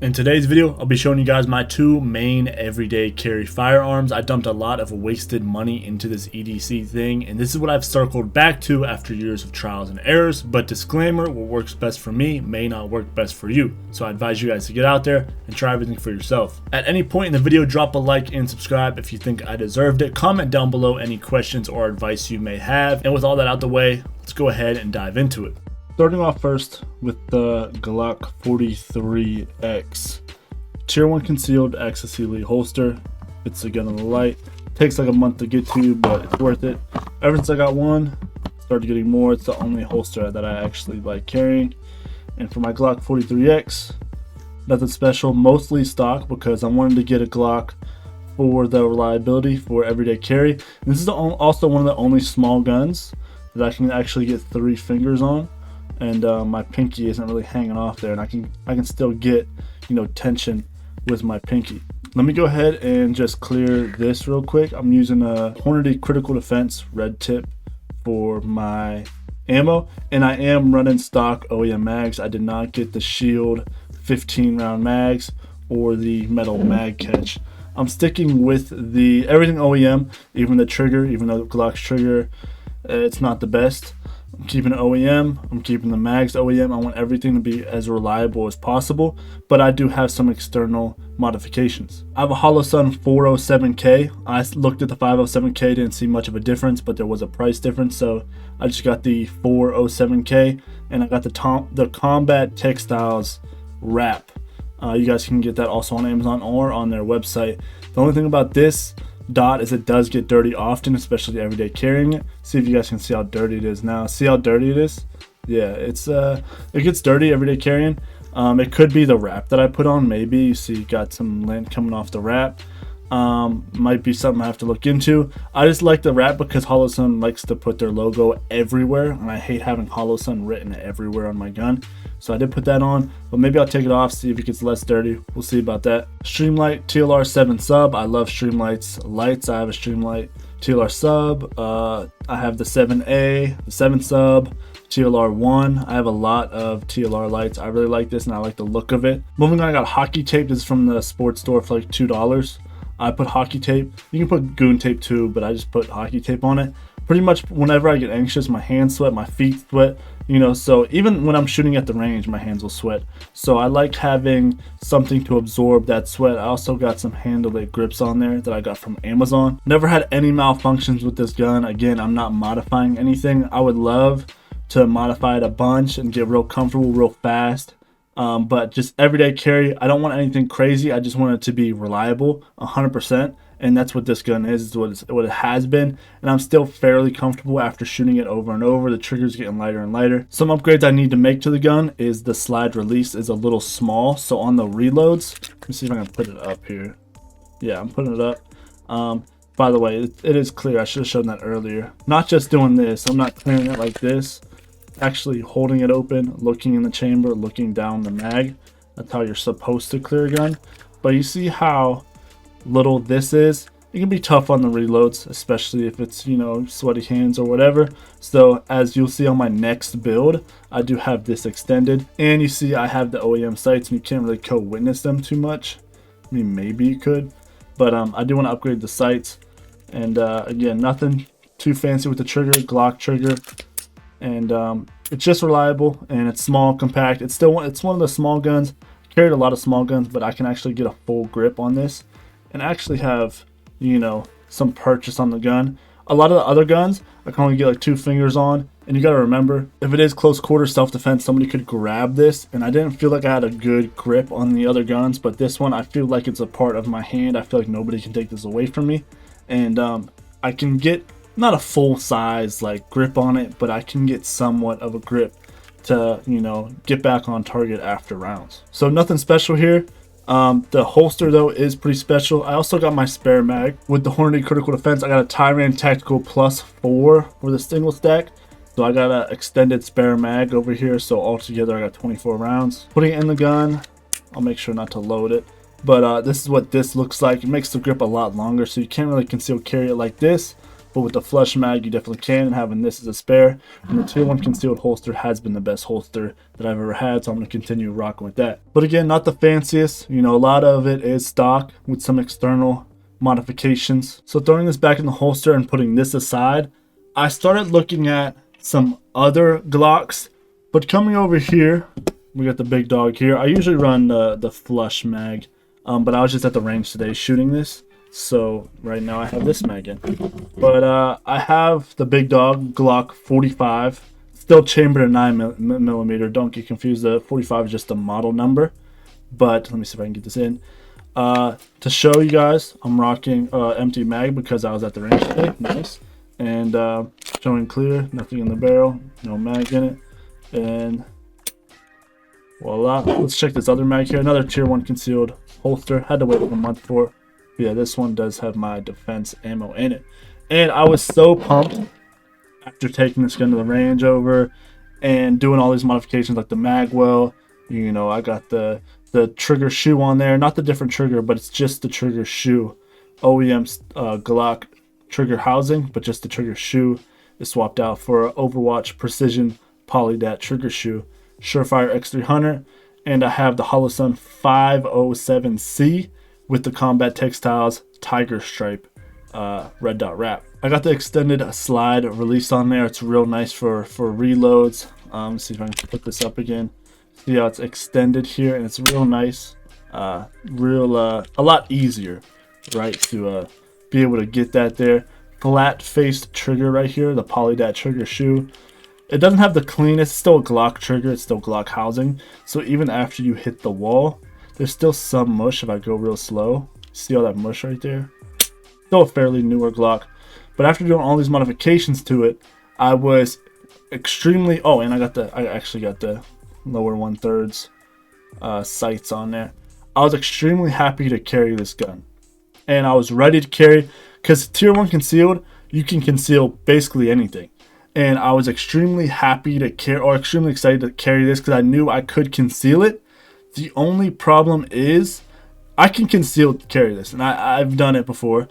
In today's video, I'll be showing you guys my two main everyday carry firearms. I dumped a lot of wasted money into this EDC thing, and this is what I've circled back to after years of trials and errors. But disclaimer, what works best for me may not work best for you. So I advise you guys to get out there and try everything for yourself. At any point in the video, drop a like and subscribe if you think I deserved it. Comment down below any questions or advice you may have. And with all that out the way, let's go ahead and dive into it. Starting off first with the Glock 43x. Tier 1 concealed access elite holster. It's a gun on the light. Takes like a month to get to, but it's worth it. Ever since I got one, started getting more. It's the only holster that I actually like carrying. And for my Glock 43x, nothing special, mostly stock because I wanted to get a Glock for the reliability for everyday carry. And this is also one of the only small guns that I can actually get 3 fingers on. And my pinky isn't really hanging off there, and I can still get, tension with my pinky. Let me go ahead and just clear this real quick. I'm using a Hornady Critical Defense red tip for my ammo, and I am running stock OEM mags. I did not get the Shield 15 round mags or the metal mag catch. I'm sticking with the everything OEM, even the trigger, even though the Glock's trigger, it's not the best. I'm keeping it OEM, I'm keeping the mags OEM. I want everything to be as reliable as possible, but I do have some external modifications. I have a Holosun 407K. I looked at the 507K, didn't see much of a difference, but there was a price difference, so I just got the 407K, and I got the Combat Textiles wrap. You guys can get that also on Amazon or on their website. The only thing about this dot is it does get dirty often, especially everyday carrying it. See if you guys can see how dirty it is now. See how dirty it is? Yeah, it gets dirty everyday carrying. It could be the wrap that I put on. Maybe you see you got some lint coming off the wrap. Might be something I have to look into. I just like the wrap because Holosun likes to put their logo everywhere, and I hate having Holosun written everywhere on my gun. So I did put that on, but maybe I'll take it off, see if it gets less dirty. We'll see about that. Streamlight TLR 7 sub. I love Streamlight's lights. I have a Streamlight TLR sub. I have the 7A, the 7 sub, TLR 1. I have a lot of TLR lights. I really like this and I like the look of it. Moving on, I got hockey tape. This is from the sports store for like $2. I put hockey tape. You can put goon tape too, but I just put hockey tape on it. Pretty much whenever I get anxious, my hands sweat, my feet sweat, so even when I'm shooting at the range, my hands will sweat. So I like having something to absorb that sweat. I also got some handle-it grips on there that I got from Amazon. Never had any malfunctions with this gun. Again, I'm not modifying anything. I would love to modify it a bunch and get real comfortable real fast. But just everyday carry, I don't want anything crazy. I just want it to be reliable 100%, and that's what this gun is what it has been, and I'm still fairly comfortable after shooting it over and over. The trigger's getting lighter and lighter. Some upgrades I need to make to the gun is the slide release is a little small, so on the reloads, let me see if I can put it up here. Yeah, I'm putting it up. By the way, it is clear. I should have shown that earlier. Not just doing this, I'm not clearing it like this, actually holding it open, looking in the chamber, looking down the mag. That's how you're supposed to clear a gun. But you see how little this is? It can be tough on the reloads, especially if it's sweaty hands or whatever. So as you'll see on my next build, I do have this extended, and you see I have the OEM sights, and you can't really co-witness them too much. I mean, maybe you could, but I do want to upgrade the sights. And again, nothing too fancy with the trigger, Glock trigger. And it's just reliable, and it's small, compact. It's one of the small guns. I carried a lot of small guns, but I can actually get a full grip on this and actually have some purchase on the gun. A lot of the other guns I can only get like 2 fingers on, and you got to remember, if it is close quarter self-defense, somebody could grab this, and I didn't feel like I had a good grip on the other guns, but this one I feel like it's a part of my hand. I feel like nobody can take this away from me, and I can get not a full size like grip on it, but I can get somewhat of a grip to get back on target after rounds. So nothing special here. The holster though is pretty special. I also got my spare mag with the Hornady Critical Defense. I got a Tyran Tactical +4 for the single stack, so I got an extended spare mag over here, so altogether I got 24 rounds. Putting it in the gun, I'll make sure not to load it, but this is what this looks like. It makes the grip a lot longer, so you can't really conceal carry it like this. but with the flush mag, you definitely can, and having this as a spare. And the Tier 1 concealed holster has been the best holster that I've ever had, so I'm going to continue rocking with that. But again, not the fanciest. You know, a lot of it is stock with some external modifications. So throwing this back in the holster and putting this aside, I started looking at some other Glocks, but coming over here, we got the big dog here. I usually run the flush mag, but I was just at the range today shooting this, so right now I have this mag in. But I have the big dog Glock 45, still chambered at 9mm. Don't get confused, the 45 is just the model number. But let me see if I can get this in. To show you guys, I'm rocking empty mag because I was at the range today. Nice. And showing clear, nothing in the barrel, no mag in it. And voila. Let's check this other mag here. Another Tier 1 concealed holster. Had to wait like a month for it. But yeah, this one does have my defense ammo in it. And I was so pumped after taking this gun to the range over and doing all these modifications like the mag well. You know, I got the trigger shoe on there. Not the different trigger, but it's just the trigger shoe. OEM Glock trigger housing, but just the trigger shoe is swapped out for an Overwatch Precision Polydat trigger shoe. Surefire X300, and I have the Holosun 507C with the Combat Textiles Tiger Stripe red dot wrap. I got the extended slide release on there. It's real nice for reloads. Let's see if I can put this up again. See how it's extended here, and it's real nice. A lot easier, right, to be able to get that there. Flat faced trigger right here, the Polydat trigger shoe. It doesn't have the cleanest, it's still a Glock trigger, it's still Glock housing. So even after you hit the wall, there's still some mush if I go real slow. See all that mush right there? Still a fairly newer Glock. But after doing all these modifications to it, I was extremely, oh, and I actually got the lower 1/3 sights on there. I was extremely happy to carry this gun. And I was ready to carry, because Tier 1 concealed, you can conceal basically anything. And I was extremely happy to carry, or extremely excited to carry this because I knew I could conceal it. The only problem is I can carry this, and I've done it before.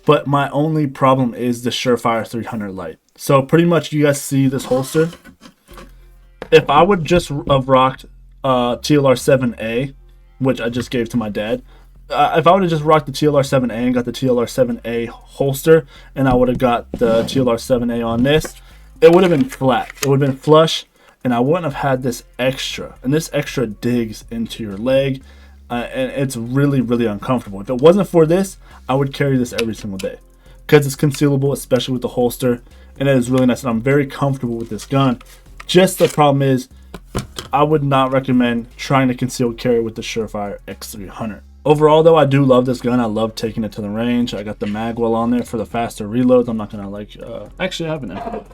But my only problem is the Surefire 300 light. So pretty much you guys see this holster. If I would just have rocked TLR 7A, which I just gave to my dad, if I would have just rocked the TLR 7A and got the TLR 7A holster, and I would have got the TLR 7A on this, it would have been flat. It would have been flush, and I wouldn't have had this extra. And this extra digs into your leg, and it's really, really uncomfortable. If it wasn't for this, I would carry this every single day because it's concealable, especially with the holster, and it is really nice. And I'm very comfortable with this gun. Just the problem is, I would not recommend trying to conceal carry with the Surefire X300. Overall, though, I do love this gun. I love taking it to the range. I got the magwell on there for the faster reloads. I'm not gonna actually I have it.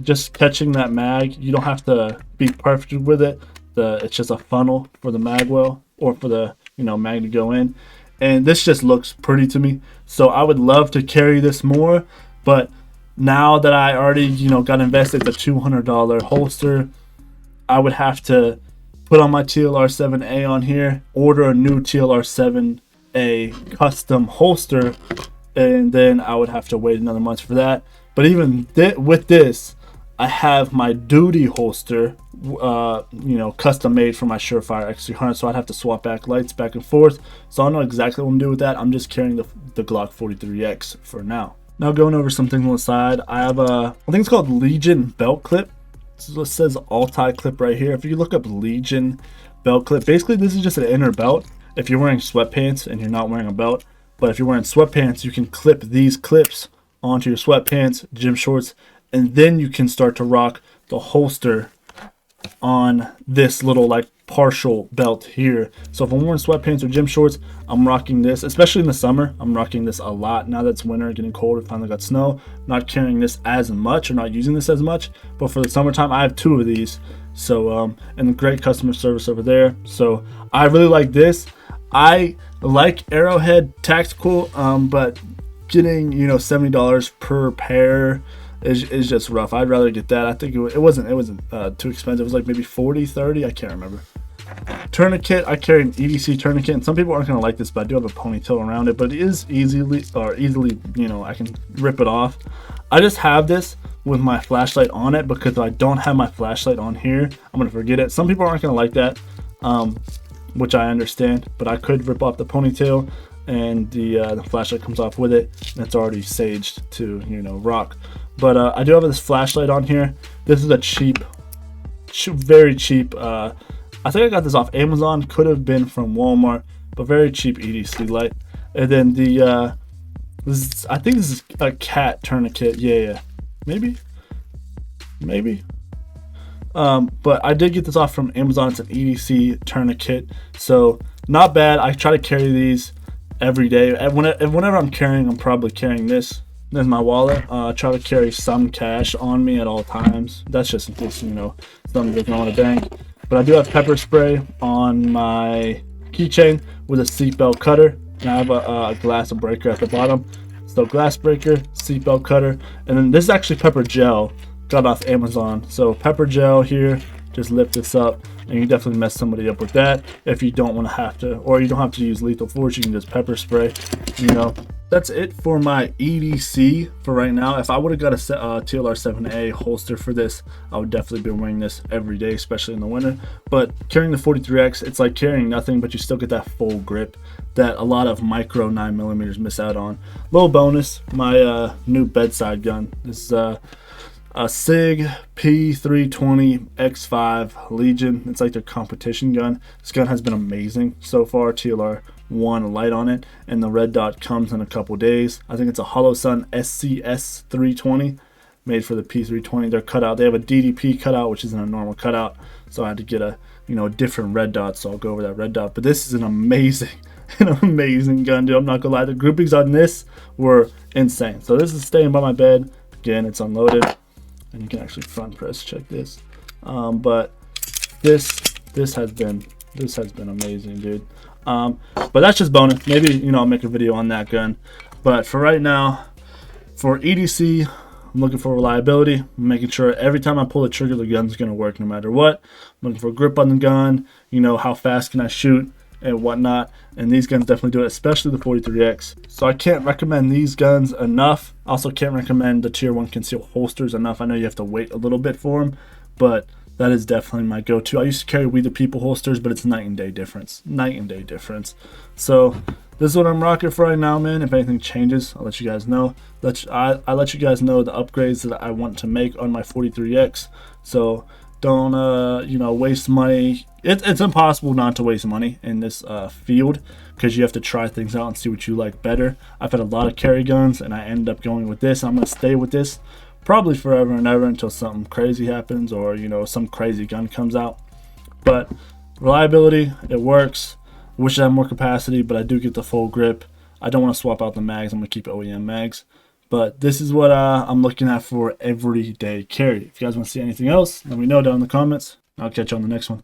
Just catching that mag, you don't have to be perfect with it. It's just a funnel for the magwell or for the mag to go in, and this just looks pretty to me. So I would love to carry this more, but now that I already got invested the $200 holster, I would have to put on my TLR 7A on here, order a new TLR 7A custom holster, and then I would have to wait another month for that. But even with this, I have my duty holster, custom made for my Surefire X300, so I'd have to swap back lights back and forth. So I don't know exactly what I'm doing with that. I'm just carrying the Glock 43x for now. Now going over some things on the side, I have I think it's called Legion belt clip. So it says all-tie clip right here. If you look up Legion belt clip, basically this is just an inner belt. If you're wearing sweatpants and you're not wearing a belt, but if you're wearing sweatpants, you can clip these clips onto your sweatpants, gym shorts, and then you can start to rock the holster on this little partial belt here. So if I'm wearing sweatpants or gym shorts, I'm rocking this, especially in the summer. I'm rocking this a lot. Now that it's winter, getting colder, finally got snow, not carrying this as much or not using this as much. But for the summertime, I have 2 of these. So and great customer service over there. So I really like this. I like Arrowhead Tactical, but getting $70 per pair is just rough. I'd rather get that. I think it wasn't too expensive. It was like maybe 40, 30. I can't remember. Tourniquet, I carry an EDC tourniquet, and some people aren't going to like this, but I do have a ponytail around it, but it is easily, you know, I can rip it off. I just have this with my flashlight on it, because if I don't have my flashlight on here, I'm going to forget it. Some people aren't going to like that, which I understand, but I could rip off the ponytail, and the flashlight comes off with it, and it's already saged to, you know, rock. But I do have this flashlight on here. This is a cheap, very cheap, I think I got this off Amazon, could have been from Walmart, but very cheap EDC light. And then the I think this is a cat tourniquet. Yeah, maybe. But I did get this off from Amazon. It's an EDC tourniquet, so not bad. I try to carry these every day. And whenever I'm carrying, I'm probably carrying this. There's my wallet. I try to carry some cash on me at all times. That's just in case, you know, something doesn't want to bank. But I do have pepper spray on my keychain with a seatbelt cutter, and I have a glass breaker at the bottom. So glass breaker, seatbelt cutter, and then this is actually pepper gel, got off Amazon. So pepper gel here, just lift this up, and you definitely mess somebody up with that if you don't want to have to, or you don't have to use lethal force. You can just pepper spray, you know. That's it for my EDC for right now. If I would have got a TLR 7A holster for this, I would definitely be wearing this every day, especially in the winter. But carrying the 43x, it's like carrying nothing, but you still get that full grip that a lot of micro 9mm miss out on. Little bonus, my new bedside gun. This is a SIG P320 X5 Legion. It's like their competition gun. This gun has been amazing so far. TLR 1 light on it, and the red dot comes in a couple days. I think it's a Hollow Sun SCS 320 made for the P320. They're cut out. They have a DDP cutout, which isn't a normal cutout, so I had to get a, you know, a different red dot, so I'll go over that red dot. But this is an amazing gun, dude. I'm not gonna lie, the groupings on this were insane. So this is staying by my bed. Again, it's unloaded, and you can actually front press check this. But this has been amazing, dude. But that's just bonus. Maybe, you know, I'll make a video on that gun. But for right now, for EDC, I'm looking for reliability. I'm making sure every time I pull the trigger, the gun's gonna work no matter what. I'm looking for grip on the gun, you know, how fast can I shoot and whatnot. And these guns definitely do it, especially the 43x. So I can't recommend these guns enough. Also can't recommend the tier 1 concealed holsters enough. I know you have to wait a little bit for them, but that is definitely my go-to. I used to carry We the People holsters, but it's night and day difference. Night and day difference. So this is what I'm rocking for right now, man. If anything changes, I'll let you guys know. I let you guys know the upgrades that I want to make on my 43x. So don't you know, waste money. It's impossible not to waste money in this field, because you have to try things out and see what you like better. I've had a lot of carry guns, and I ended up going with this. I'm gonna stay with this probably forever and ever until something crazy happens, or, you know, some crazy gun comes out. But reliability, it works. Wish I had more capacity, but I do get the full grip. I don't want to swap out the mags. I'm gonna keep OEM mags. But this is what I'm looking at for everyday carry. If you guys want to see anything else, let me know down in the comments. I'll catch you on the next one.